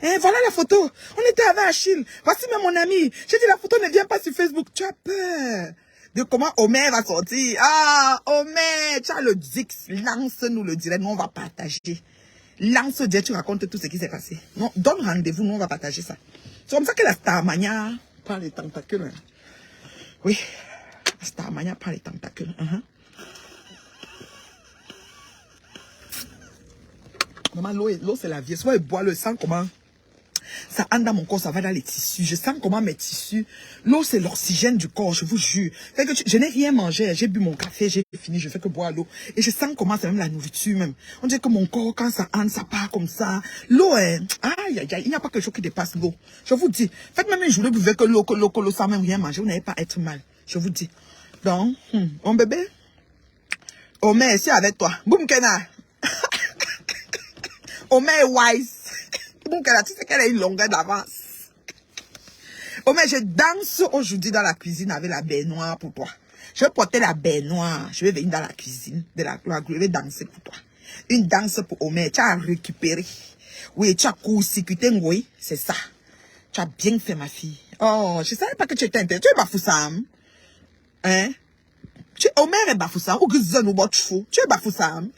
Hein, voilà la photo. On était avec Achille. Voici même mon ami. J'ai dit la photo ne vient pas sur Facebook. Tu as peur de comment Omer va sortir. Ah, Omer, tu as le Dix. Lance-nous le direct. Nous, on va partager. Lance le direct, tu racontes tout ce qui s'est passé. Non, donne rendez-vous, nous, on va partager ça. C'est comme ça que la Starmania prend les tentacules. Oui, la Starmania prend les tentacules. Maman, l'eau, c'est la vie. Soit elle boit le sang, comment ça entre dans mon corps, ça va dans les tissus. Je sens comment mes tissus... L'eau, c'est l'oxygène du corps, je vous jure. Fait que je n'ai rien mangé. J'ai bu mon café, j'ai fini, je fais que boire l'eau. Et je sens comment c'est même la nourriture même. On dirait que mon corps, quand ça entre, ça part comme ça. L'eau est... Aïe, aïe, aïe, il n'y a pas quelque chose qui dépasse l'eau. Je vous dis. Faites même une journée, vous buvez que l'eau, sans même rien manger. Vous n'allez pas être mal. Je vous dis. Donc, mon bébé, Omer, c'est avec toi. Boum, Kena. Omer est wise. Bon, tu sais qu'elle a une longueur d'avance. Oh, mais je danse aujourd'hui dans la cuisine avec la baignoire pour toi. Je vais porter la baignoire. Je vais venir dans la cuisine de la gloire. Je vais danser pour toi. Une danse pour Omer. Tu as récupéré. Oui, tu as court-circuité, oui, c'est ça. Tu as bien fait, ma fille. Oh, je ne savais pas que tu étais intéressée. Tu es Bafoussam. Hein? Omer est Bafoussam. Ou que tu es Bafoussam.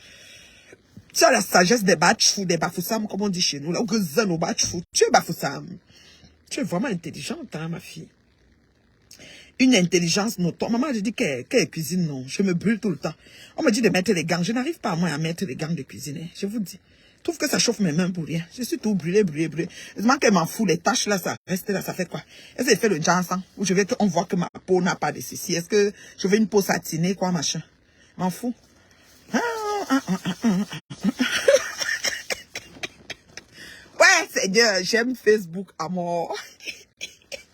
Tu as la sagesse des Bachfou, des Bafoussam, comme on dit chez nous, là, ou que Zan au Bachfou. Tu es Bafoussam. Tu es vraiment intelligente, hein, ma fille. Une intelligence notoire. Maman, je dis qu'elle cuisine, non. Je me brûle tout le temps. On me dit de mettre les gants. Je n'arrive pas, moi, à mettre les gants de cuisine. Hein. Je vous dis. Je trouve que ça chauffe mes mains pour rien. Je suis tout brûlé. Heureusement qu'elle m'en fout. Les taches, là, ça reste là, ça fait quoi? Est-ce qu'elle fait le jansan? Ou je vais qu'on voit que ma peau n'a pas de ceci? Est-ce que je veux une peau satinée, quoi, machin? M'en fous. Ouais, Seigneur, j'aime Facebook à mort.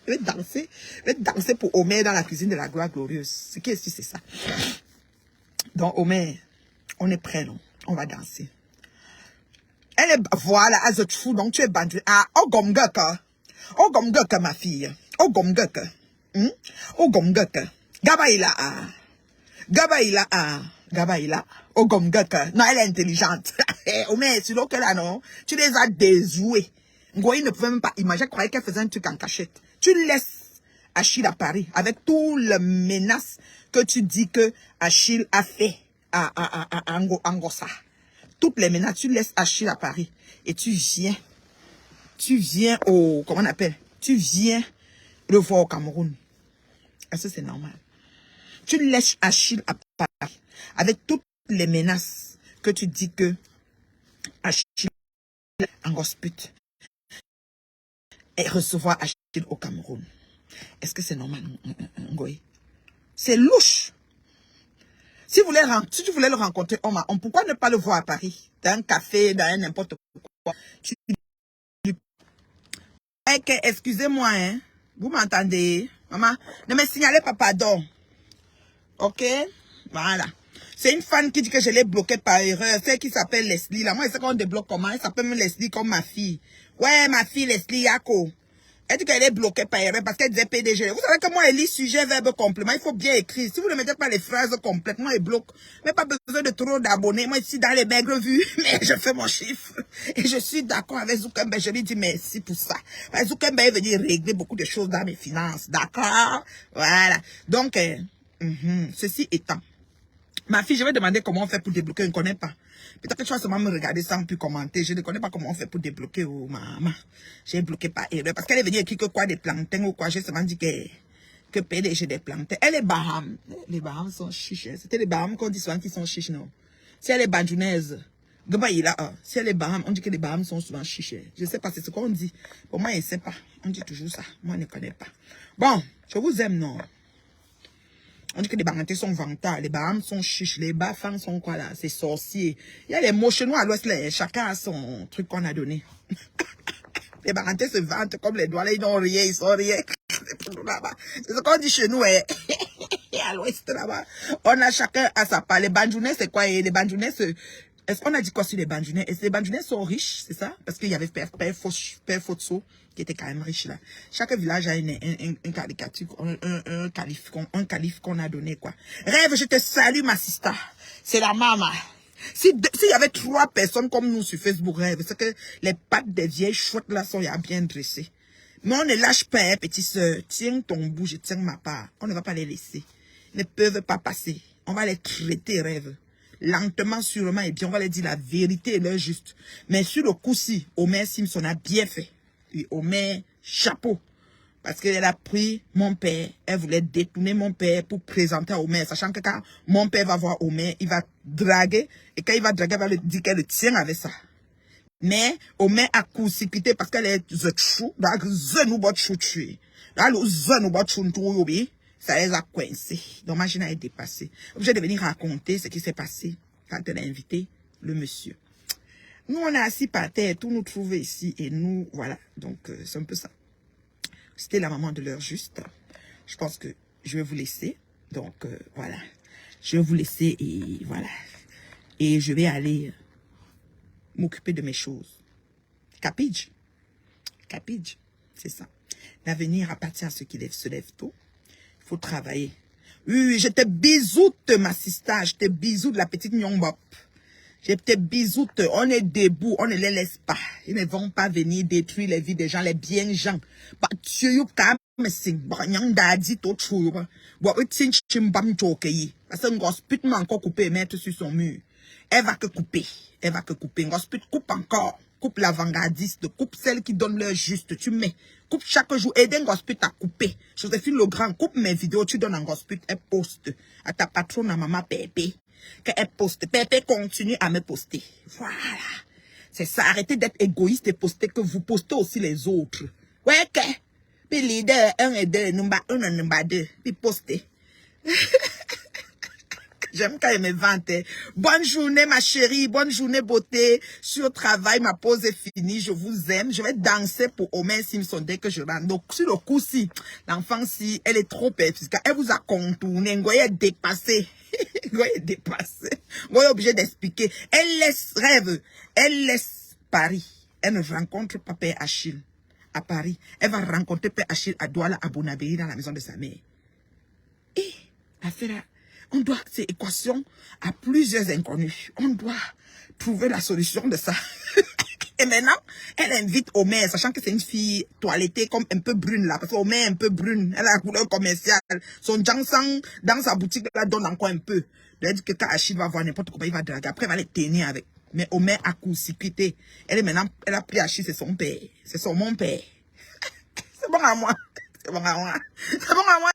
Je vais danser pour Omer dans la cuisine de la gloire glorieuse. Ce qui est ici, c'est ça. Donc, Omer, on est prêt, non? On va danser. Elle est, voilà, Azotfou, donc tu es bandé. Ah, Ogomgaka. Ogomgaka, ma fille. Ogomgaka. Ogomgaka. Gabaïla, ah. Gabaïla, ah. Gabaïla. Ogomgaka. Non, elle est intelligente. Omer, c'est l'eau qu'elle a, non? Tu les as déjoués. Ngoï ne pouvait même pas imaginer, croyait qu'elle faisait un truc en cachette. Tu laisses Achille à Paris avec toutes les menaces que tu dis que Achille a fait à Angossa. Toutes les menaces, tu laisses Achille à Paris et tu viens au, comment on appelle? Tu viens le voir au Cameroun. Est-ce que c'est normal? Tu laisses Achille à Paris avec toutes les menaces que tu dis que Achille Angospute et recevoir Achille au Cameroun. Est-ce que c'est normal, Ngoï? C'est louche. Si tu voulais le rencontrer, pourquoi ne pas le voir à Paris? Dans un café, dans n'importe quoi. Excusez-moi, hein. Vous m'entendez? Maman, ne me signalez pas, pardon. Ok? Voilà. C'est une fan qui dit que je l'ai bloqué par erreur. Celle qui s'appelle Leslie. Là, moi, je sais qu'on débloque comment. Elle s'appelle même Leslie comme ma fille. Ouais, ma fille Leslie Yako. Elle dit qu'elle est bloquée par erreur parce qu'elle disait PDG. Vous savez que moi, elle lit sujet, verbe, complément. Il faut bien écrire. Si vous ne mettez pas les phrases complètes, moi, elle bloque. Mais pas besoin de trop d'abonnés. Moi, ici, dans les maigres vues, mais je fais mon chiffre. Et je suis d'accord avec Zuckerberg. Je lui dis merci pour ça. Zuckerberg est venu régler beaucoup de choses dans mes finances. D'accord? Voilà. Donc, ceci étant. Ma fille, je vais demander comment on fait pour débloquer. Je ne connais pas. Peut-être que tu vas seulement me regarder sans plus commenter. Je ne connais pas comment on fait pour débloquer. Oh, maman. J'ai bloqué par erreur. Parce qu'elle est venue écrire que quoi, des plantains ou quoi. J'ai seulement dit que PDG des plantains. Elle est Baham. Les Baham sont chiches. C'était les Baham qu'on dit souvent qu'ils sont chiches, non? Si elle est banjounaise, si elle est Baham, on dit que les Baham sont souvent chiches. Je ne sais pas, c'est ce qu'on dit. Pour moi, je ne sais pas. On dit toujours ça. Moi, je ne connais pas. Bon, je vous aime, non? On dit que les Barantais sont vantards, les Baham sont chiches, les Bafans sont quoi là? C'est sorciers. Il y a les mots chinois à l'ouest, chacun a son truc qu'on a donné. Les Barantais se vantent comme les doigts là, ils n'ont rien, ils sont rien. C'est ce qu'on dit chez nous, Et à l'ouest là-bas. On a chacun à sa part. Les Banjounais, c'est quoi? Les Banjounais, est-ce qu'on a dit quoi sur les Banjounais? Est-ce que les Banjounais sont riches, c'est ça? Parce qu'il y avait Père Fotso qui était quand même riche là. Chaque village a un caricature, un calife qu'on a donné quoi. Rêve, je te salue ma sister. C'est la maman. S'il y avait 3 personnes comme nous sur Facebook, Rêve, c'est que les pattes des vieilles chouettes là sont bien dressées. Mais on ne lâche pas, hein, petite soeur. Tiens ton bout, je tiens ma part. On ne va pas les laisser. Ils ne peuvent pas passer. On va les traiter, Rêve. Lentement, sûrement, et bien on va leur dire la vérité et leur juste. Mais sur le coup-ci, Homer Simpson a bien fait. Et Homer, chapeau. Parce qu'elle a pris mon père. Elle voulait détourner mon père pour présenter à Homer. Sachant que quand mon père va voir Homer, il va draguer. Et quand il va draguer, il va lui dire qu'elle le tient avec ça. Mais Homer a court-circuité parce qu'elle est chou. Donc, ça les a coincés. Donc, ma a été dépassée. Obligé de venir raconter ce qui s'est passé quand elle a invité le monsieur. Nous, on est assis par terre, tout nous trouve ici et nous, voilà. Donc, c'est un peu ça. C'était la maman de l'heure juste. Je pense que je vais vous laisser. Donc, voilà. Je vais vous laisser et voilà. Et je vais aller m'occuper de mes choses. Capige? Capige? C'est ça. L'avenir appartient à ceux qui se lèvent tôt. Il faut travailler. Oui, je te bisoute, ma sister. Je te bisoute, la petite Nyongbop. Je te bisoute. On est debout. On ne les laisse pas. Ils ne vont pas venir détruire les vies des gens, les biens gens. Parce que Ngosput m'a encore coupé et mettre sur son mur. Elle va que couper. Elle va que couper. Ngosput coupe encore. Coupe l'avant-gardiste. Coupe celle qui donne leur juste. Tu mets. Coupe chaque jour. Aide Ngosput à couper. Joséphine Legrand, coupe mes vidéos. Tu donnes à Ngosput. Elle poste. À ta patronne, à maman Pépé. Qu'elle poste. Pépé continue à me poster. Voilà. C'est ça. Arrêtez d'être égoïste et poster que vous postez aussi les autres. Ouais, que. Puis leader 1 et 2. Number 1 et number 2. Puis poster. J'aime quand elle me vante. Bonne journée, ma chérie. Bonne journée, beauté. Sur le travail, ma pause est finie. Je vous aime. Je vais danser pour Homer Simpson dès que je rentre. Donc, sur le coup-ci, l'enfant-ci, elle est trop puisque elle vous a contourné. Ngoye est dépassée. Ngoye est dépassée. Ngoye est obligée d'expliquer. Elle laisse rêve. Elle laisse Paris. Elle ne rencontre pas Père Achille à Paris. Elle va rencontrer Père Achille à Douala, à Bonabéry, dans la maison de sa mère. Et, affaire on doit ces équations à plusieurs inconnus. On doit trouver la solution de ça. Et maintenant, elle invite Homer, sachant que c'est une fille toilettée comme un peu brune là. Parce que Homer est un peu brune. Elle a la couleur commerciale. Son Jansang dans sa boutique là donne encore un peu. Elle dit que quand Achille va voir n'importe comment, il va draguer. Après, il va les tenir avec. Mais Homer a court-circuité. Elle est maintenant, elle a pris Achille, c'est son père. C'est mon père. C'est bon à moi. C'est bon à moi. C'est bon à moi.